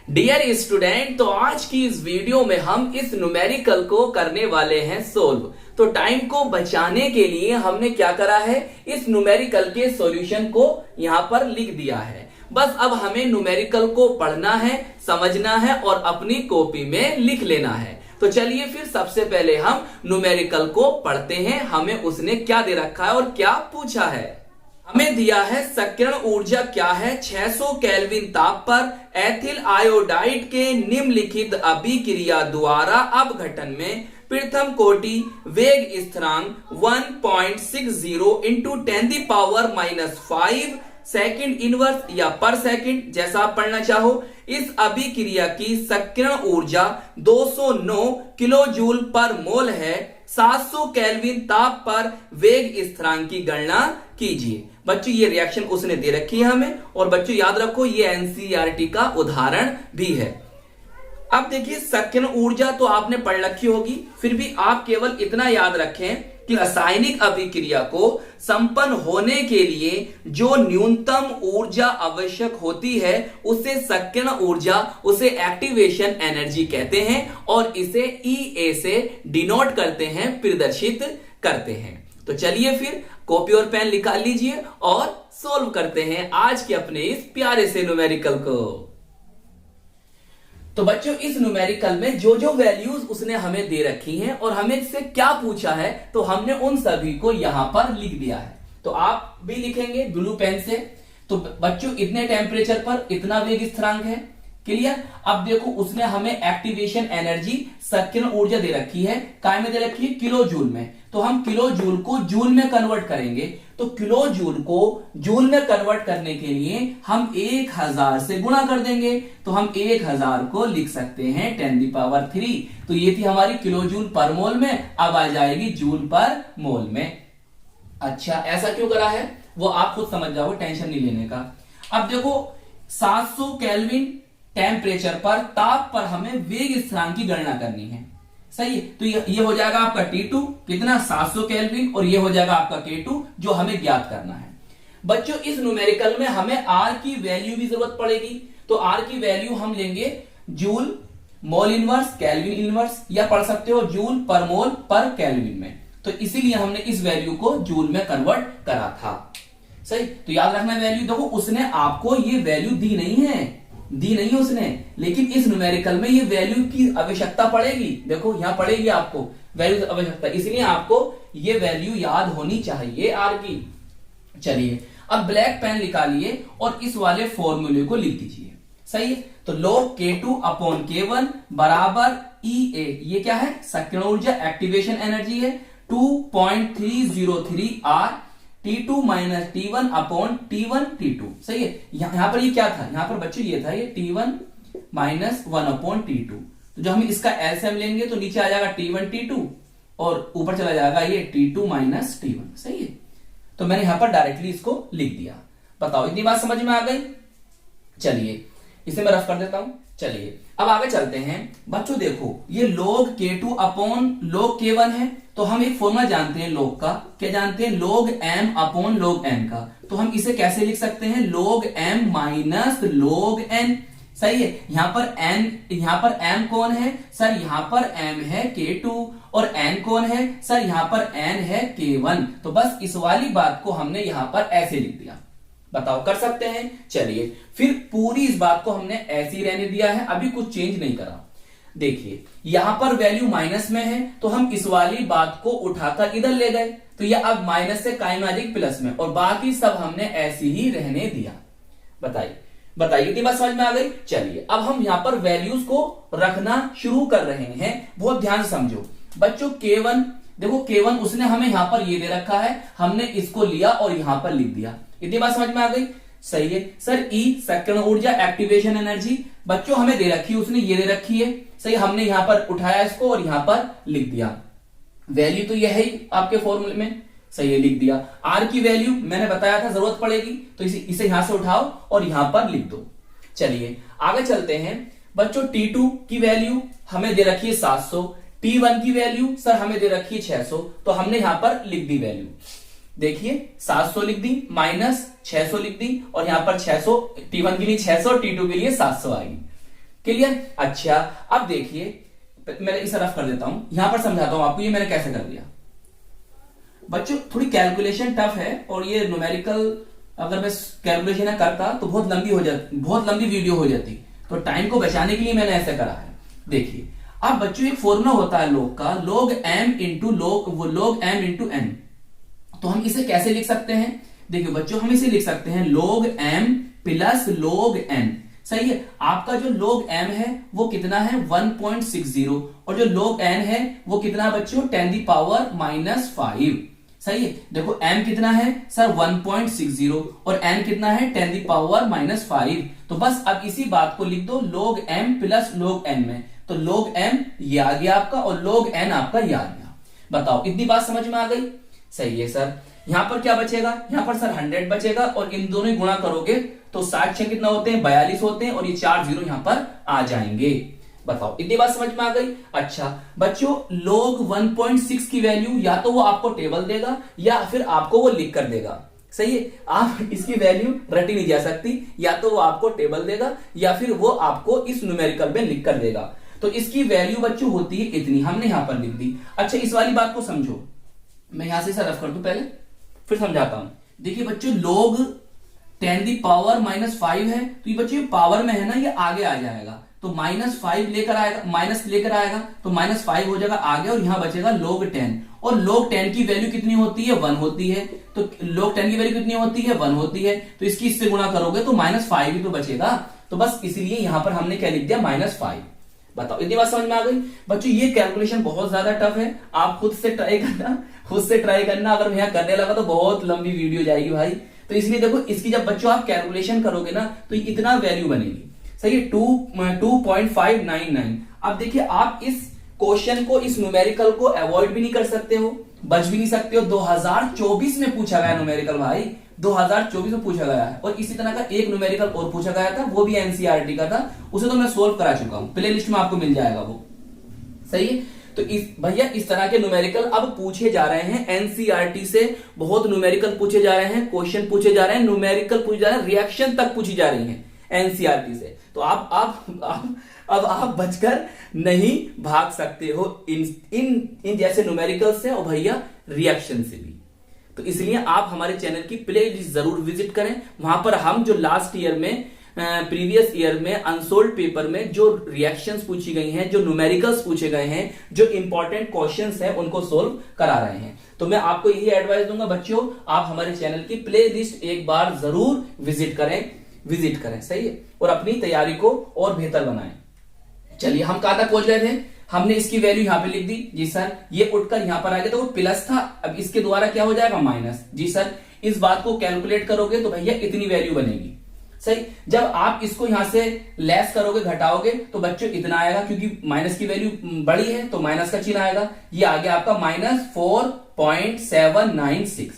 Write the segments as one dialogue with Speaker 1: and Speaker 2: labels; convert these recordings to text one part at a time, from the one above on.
Speaker 1: Dear student, तो आज की इस वीडियो में हम इस न्यूमेरिकल को करने वाले हैं सोल्व। तो टाइम को बचाने के लिए हमने क्या करा है, इस न्यूमेरिकल के सॉल्यूशन को यहां पर लिख दिया है। बस अब हमें न्यूमेरिकल को पढ़ना है, समझना है और अपनी कॉपी में लिख लेना है। तो चलिए फिर सबसे पहले हम न्यूमेरिकल को पढ़ते हैं। हमें उसने क्या दे रखा है और क्या पूछा है। हमें दिया है सक्रियण ऊर्जा क्या है, 600 केल्विन ताप पर एथिल आयोडाइड के निम्नलिखित अभिक्रिया द्वारा अपघटन में प्रथम कोटि वेग स्थिरांक 1.60 इंटू 10⁻⁵ सेकंड इनवर्स या पर सेकंड, जैसा आप पढ़ना चाहो। इस अभिक्रिया की सक्रियण ऊर्जा 209 किलो जूल पर मोल है। 700 केल्विन ताप पर वेग स्थिरांक की गणना कीजिए। बच्चों ये रिएक्शन उसने दे रखी है हमें, और बच्चों याद रखो ये एनसीईआरटी का उदाहरण भी है। अब देखिए सक्रियण ऊर्जा तो आपने पढ़ रखी होगी, फिर भी आप केवल इतना याद रखें कि रासायनिक अभिक्रिया को संपन्न होने के लिए जो न्यूनतम ऊर्जा आवश्यक होती है उसे सक्रियण ऊर्जा, उसे एक्टिवेशन एनर्जी कहते हैं, और इसे EA से डिनोट करते हैं, प्रदर्शित करते हैं। तो चलिए फिर कॉपी और पेन निकाल लीजिए और सोल्व करते हैं आज के अपने इस प्यारे से न्यूमेरिकल को। तो बच्चों इस न्यूमेरिकल में जो जो वैल्यूज उसने हमें दे रखी हैं और हमें इससे क्या पूछा है, तो हमने उन सभी को यहां पर लिख दिया है। तो आप भी लिखेंगे ब्लू पेन से। तो बच्चों इतने टेम्परेचर पर इतना वेग स्थिरांक है, क्लियर। अब देखो उसने हमें एक्टिवेशन एनर्जी, सक्रियण ऊर्जा दे रखी है, काय में दे रखी है, किलो जूल में। तो हम किलो जूल को जूल में कन्वर्ट करेंगे। तो किलो जूल को जूल में कन्वर्ट करने के लिए हम 1000 से गुणा कर देंगे। तो हम 1000 को लिख सकते हैं 10⁻3। तो ये थी हमारी किलो जूल पर मोल में, अब आ जाएगी जूल पर मोल में। अच्छा, ऐसा क्यों करा है वो आप खुद समझ जाओगे, टेंशन नहीं लेने का। अब देखो 700 केल्विन टेम्परेचर पर ताप पर हमें वेग स्थिरांक की गणना करनी है, सही है। तो ये हो जाएगा आपका T2 कितना, 700 केल्विन, और ये हो जाएगा आपका K2 जो हमें ज्ञात करना है। बच्चों इस न्यूमेरिकल में हमें R की वैल्यू भी जरूरत पड़ेगी। तो R की वैल्यू हम लेंगे joule mole inverse kelvin inverse, या पढ़ सकते हो जूल पर मोल पर केल्विन में। तो इसीलिए हमने इस वैल्यू को जूल में कन्वर्ट करा था, सही। तो याद रखना वैल्यू, देखो उसने आपको ये वैल्यू दी नहीं है उसने, लेकिन इस न्यूमेरिकल में ये वैल्यू की आवश्यकता पड़ेगी। देखो यहां पड़ेगी आपको वैल्यू आवश्यकता, इसलिए आपको ये वैल्यू याद होनी चाहिए आर की। चलिए अब ब्लैक पेन निकालिए और इस वाले फॉर्मूले को लिख दीजिए, सही है। तो log K2 अपॉन K1 बराबर EA, ये क्या है, सक्रियण ऊर्जा, एक्टिवेशन एनर्जी है, 2.303 R T2 minus T1 upon T1 T2, सही है। यहां पर ये क्या था, यहां पर बच्चों ये था, ये T1 माइनस 1 अपॉन T2। तो जब हम इसका एलसीएम लेंगे तो नीचे आ जाएगा T1 T2 और ऊपर चला जाएगा ये T2 माइनस T1, सही है। तो मैंने यहां पर डायरेक्टली इसको लिख दिया। बताओ इतनी बात समझ में आ गई। चलिए इसे मैं रफ कर देता हूं। चलिए अब आगे चलते हैं। बच्चों देखो ये log K2 upon log K1 है, तो हम एक फॉर्मूला जानते हैं log का, क्या जानते हैं, log M upon log N का। तो हम इसे कैसे लिख सकते हैं, log M minus log N, सही है। यहां पर M कौन है सर, यहां पर M है K2, और N कौन है सर, यहां पर N है K1। तो बस इस वाली बात को हमने यहां पर ऐसे लिख दिया। बताओ कर सकते हैं। चलिए फिर पूरी इस बात को हमने ऐसे ही रहने दिया है, अभी कुछ चेंज नहीं करा। देखिए यहां पर वैल्यू माइनस में है, तो हम इस वाली बात को उठाकर इधर ले गए, तो ये अब माइनस से कायम आ जाएगी प्लस में, और बाकी सब हमने ऐसे ही रहने दिया। बताइए इतनी बात समझ में आ गई। चलिए अब हम यहां पर वैल्यूज को रखना शुरू कर रहे हैं, बहुत ध्यान से समझो। बच्चों K1 देखो, K1 उसने हमें यहां पर ये दे रखा है, हमने इसको लिया और यहां पर लिख दिया। इतनी बात समझ में आ गई, सही है। सर E सक्रियण ऊर्जा, एक्टिवेशन एनर्जी, बच्चों हमें दे रखी है, उसने ये दे रखी है, सही। हमने यहां पर उठाया इसको और यहां पर लिख दिया। वैल्यू तो यह है ही आपके फॉर्मूले में, सही है, लिख दिया। R की वैल्यू मैंने बताया था जरूरत पड़ेगी, तो इसे यहां से उठाओ और यहां पर लिख दो। चलिए आगे चलते हैं। बच्चों T2 की वैल्यू हमें दे रखी है 700, T1 की वैल्यू सर हमें दे रखी है 600, तो हमने यहां पर लिख दी वैल्यू। देखिए 700 लिख दी माइनस 600 लिख दी, और यहां पर 600 T1 के लिए 600, T2 के लिए 700 आएगी। क्लियर? अच्छा अब देखिए मैं इसे रफ कर देता हूं, यहां पर समझाता हूं आपको ये मैंने कैसे कर दिया। बच्चों थोड़ी कैलकुलेशन टफ है और ये न्यूमेरिकल अगर मैं कैलकुलेशन करता तो बहुत लंबी हो जाती, बहुत लंबी वीडियो हो जाती, तो टाइम को बचाने के लिए मैंने ऐसे करा है। देखिए अब बच्चों एक फॉर्मूला होता है लोग का, log m into log m into n। तो हम इसे कैसे लिख सकते हैं? देखिए बच्चों हम इसे लिख सकते हैं log m plus log n। सही है, आपका जो log m है वो कितना है 1.60 और जो log n है वो कितना है बच्चों 10⁻⁻5। सही है, देखो m कितना है सर 1.60 और n कितना है 10⁻⁻5। तो बस अब इसी बात को लिख दो log m plus log n में, तो log m ये आ गया आपका और log n आपका ये आ गया। बताओ इतनी बात समझ में आ गई? सही है सर, यहां पर क्या बचेगा, यहां पर सर 100 बचेगा और इन दोनों गुणा करोगे तो 60 कितना होते हैं 42 होते हैं और ये 4 जीरो यहां पर आ जाएंगे। बताओ इतनी बात समझ में आ गई? अच्छा बच्चों log 1.6 की वैल्यू या तो वो आपको टेबल देगा या फिर आपको वो लिख कर देगा। सही है, आप इसकी वैल्यू रटी नहीं जा सकती, या तो वो आपको टेबल देगा या फिर वो आपको इस न्यूमेरिकल में लिख कर देगा। तो इसकी वैल्यू बच्चों होती है इतनी, हमने यहां पर लिख दी। अच्छा इस वाली बात को समझो, मैं यहां से रफ कर दूं पहले फिर समझाता हूं। देखिए बच्चों log 10⁻⁻5 है तो ये बच्चों पावर में है ना, ये आगे आ जाएगा तो -5 लेकर आएगा, माइनस लेकर आएगा तो -5 हो जाएगा आगे और यहां बचेगा log 10। और log 10 की वैल्यू कितनी होती है 1 होती है, तो log 10 की वैल्यू कितनी होती है 1 होती है, तो इसकी इससे गुणा करोगे तो -5 ही तो बचेगा। तो बस इसलिए यहां पर हमने क्या लिख दिया -5। बताओ इतनी बात समझ में आ गई? बच्चों ये कैलकुलेशन बहुत ज्यादा टफ है, आप खुद से ट्राई करना, अगर मैं यहां करने लगा तो बहुत लंबी वीडियो जाएगी भाई। तो इसलिए देखो इसकी जब बच्चों आप कैलकुलेशन करोगे ना तो इतना वैल्यू बनेगी। सही है 2.599। अब देखिए आप इस क्वेश्चन को, इस न्यूमेरिकल को अवॉइड भी नहीं कर सकते हो, बच भी नहीं सकते हो। 2024 में पूछा गया न्यूमेरिकल भाई, 2024 में पूछा गया है। और इसी तरह का एक न्यूमेरिकल और पूछा गया था, वो भी एनसीईआरटी का था, उसे तो मैं सोल्व करा चुका हूं, प्ले लिस्ट में आपको मिल जाएगा वो। सही है, तो भैया इस तरह के न्यूमेरिकल अब पूछे जा रहे हैं एनसीईआरटी से, बहुत न्यूमेरिकल पूछे जा रहे हैं, क्वेश्चन पूछे जा रहे हैं, न्यूमेरिकल पूछे जा रहे हैं, रिएक्शन तक पूछी जा रही है एनसीईआरटी से। तो अब आप बचकर नहीं भाग सकते हो इन जैसे न्यूमेरिकल से और भैया रिएक्शन से भी। तो इसलिए आप हमारे चैनल की प्ले लिस्ट जरूर विजिट करें, वहां पर हम जो लास्ट ईयर में प्रीवियस ईयर में अनसोल्ड पेपर में जो रिएक्शंस पूछी गई हैं, जो न्यूमेरिकल्स पूछे गए हैं, जो इंपॉर्टेंट क्वेश्चंस हैं उनको सोल्व करा रहे हैं। तो मैं आपको यही एडवाइस दूंगा बच्चों, आप हमारे चैनल की प्ले लिस्ट एक बार जरूर विजिट करें। सही है, और अपनी तैयारी को और बेहतर बनाएं। चलिए हम कहां तक पहुंच गए थे, हमने इसकी वैल्यू यहां पे लिख दी। जी सर, ये उठकर यहां पर आ गया तो वो प्लस था, अब इसके द्वारा क्या हो जाएगा माइनस। जी सर, इस बात को कैलकुलेट करोगे तो भैया इतनी वैल्यू बनेगी। सही, जब आप इसको यहां से लेस करोगे, घटाओगे तो बच्चों इतना आएगा, क्योंकि माइनस की वैल्यू बड़ी है तो माइनस का चिन्ह आएगा। ये आ गया आपका -4.796।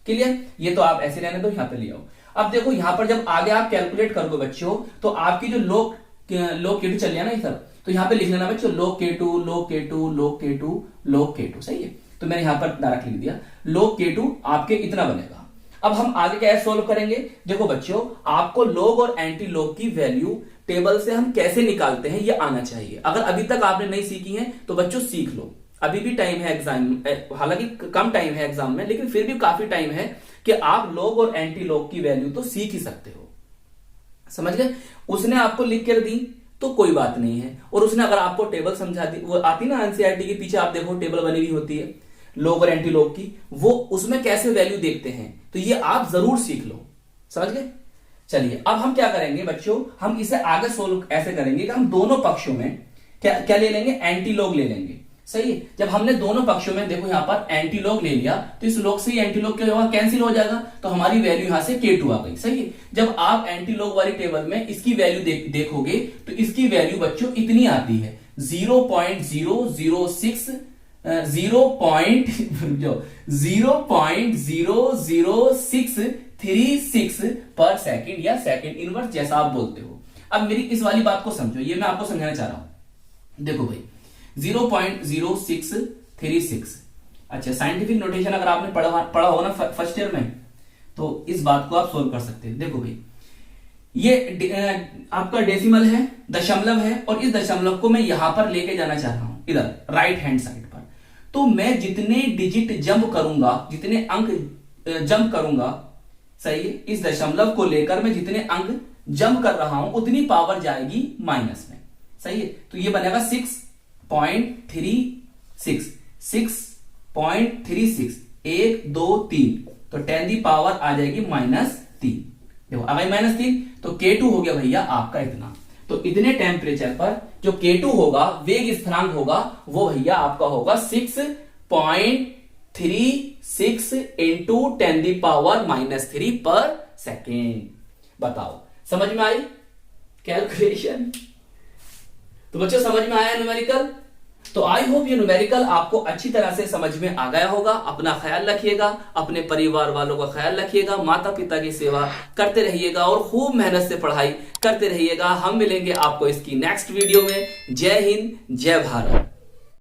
Speaker 1: क्लियर? ये तो आप ऐसे रहने दो, यहां पे ले आओ। अब देखो यहां पर जब आगे आप कैलकुलेट करोगे बच्चों तो आपकी जो log K2 चल रहा ना सर, तो यहां पे लिख लेना बच्चों log K2 log K2 log K2 log K2। सही है, तो मैंने यहां पर डायरेक्ट लिख दिया log K2 आपके इतना बनेगा। अब हम आगे क्या सोल्व करेंगे, देखो बच्चों आपको log और एंटी log की वैल्यू टेबल से हम कैसे निकालते हैं ये आना चाहिए। अगर अभी तक आपने नहीं सीखी है तो बच्चों सीख लो, अभी भी टाइम है एग्जाम, हालांकि कम टाइम है एग्जाम में, लेकिन फिर भी काफी टाइम है कि आप log और एंटी log की वैल्यू तो सीख ही सकते हो। समझ गए? उसने आपको लिख कर दी तो कोई बात नहीं है, और उसने अगर आपको टेबल समझा दी, वो आती ना एनसीईआरटी के पीछे आप देखो टेबल बनी हुई होती है log और एंटी log की, वो उसमें कैसे वैल्यू देखते हैं, तो ये आप जरूर सीख लो। समझ गए? चलिए अब हम क्या करेंगे बच्चों, हम इसे आगे सोल्व ऐसे करेंगे कि हम दोनों पक्षों में क्या ले लेंगे, एंटी log ले लेंगे। सही है, जब हमने दोनों पक्षों में देखो यहां पर एंटी log ले लिया तो इस log से एंटी log क्या होगा, कैंसिल हो जाएगा, तो हमारी वैल्यू यहां से K2 आ गई। सही है, जब आप एंटी log वाली टेबल में इसकी वैल्यू देखोगे तो इसकी वैल्यू बच्चों इतनी आती है 0.00636 पर सेकंड या सेकंड इनवर्स जैसा आप बोलते हो। अब मेरी इस वाली बात को समझो, ये मैं आपको समझाना चाह रहा हूं। देखो भाई 0.0636, अच्छा साइंटिफिक नोटेशन अगर आपने पढ़ा होगा ना फर्स्ट ईयर में, तो इस बात को आप सोल्व कर सकते हैं। देखो भाई ये आपका डेसिमल है, दशमलव है, और इस दशमलव को मैं यहां पर लेके जाना चाह रहा हूं, इधर राइट हैंड साइड पर। तो मैं जितने डिजिट जंप करूंगा, जितने अंक जंप करूंगा, सही है, इस दशमलव को लेकर मैं जितने अंक जंप कर रहा हूं उतनी पावर जाएगी माइनस में, सही है। तो ये बनेगा 6.36, 6.36, 1 2 3, तो 10 दी पावर आ जाएगी -3। देखो आ गई -3, तो K2 हो गया भैया आपका इतना। तो इतने टेम्परेचर पर जो K2 होगा, वेग स्थिरांक होगा, वो भैया आपका होगा 6.36 इंटू 10 दी पावर -3 पर सेकेंड। बताओ समझ में आई कैलकुलेशन? तो बच्चों समझ में आया न्यूमेरिकल? तो आई होप ये न्यूमेरिकल आपको अच्छी तरह से समझ में आ गया होगा। अपना ख्याल रखिएगा, अपने परिवार वालों का ख्याल रखिएगा, माता पिता की सेवा करते रहिएगा और खूब मेहनत से पढ़ाई करते रहिएगा। हम मिलेंगे आपको इसकी नेक्स्ट वीडियो में। जय हिंद, जय भारत।